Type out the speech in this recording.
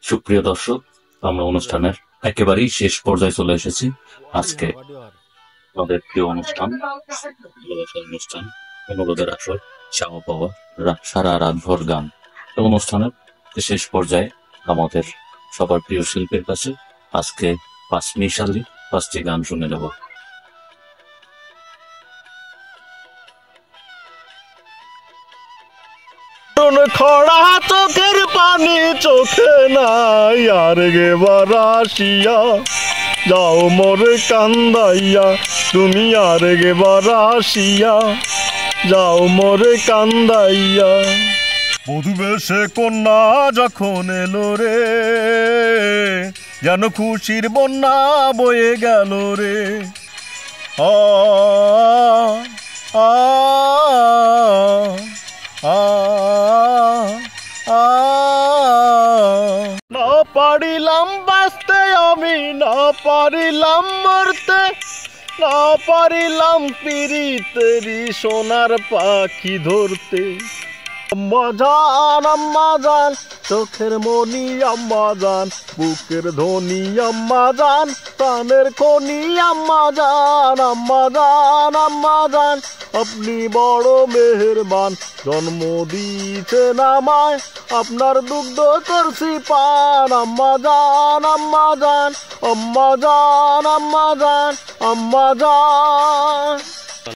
সুপ্রিয় দর্শক, আমরা অনুষ্ঠানের একেবারেই শেষ পর্যায়ে চলে এসেছি। আজকে আমাদের প্রিয় অনুষ্ঠান, ভালোবাসার অনুষ্ঠান, অনুরোধের আসর, চাওয়া পাওয়া, সারা রাত ভর গান। এই অনুষ্ঠানের শেষ পর্যায়ে আমাদের সবার প্রিয় শিল্পীর কাছে আজকে পাঁচ মিশালি 5টি গান শুনে নেব। খরা চোখের পানি চোখে নাই আর গে বারাসিয়া যাও মোরে কান্দাইয়া তুমি আর গে বারাসিয়া যাও মোরে কান্দাইয়া। বধুবেশে কন্যা যখন এলো রে যেন খুশির বন্যা বয়ে গেল রে। আ আ আ না পারিলাম বাঁচতে আমি, না পারিলাম মরতে, না পারিলাম পিরিতেরি সোনার পাখি ধরতে। আম্মা জান, আম্মা জান, চোখের মনি আম্মা জান, বুকের ধ্বনি আম্মা জান, প্রাণের খনি আম্মা জান। আম্মা জান, আম্মা জান, আপনি বড় মেহেরবান, জন্ম দিয়েছেন আমায়, আপনার দুগ্ধ করছি পান। আম্মা জান, আম্মা জান, আম্মা জান, আম্মা জান, আম্মা জান।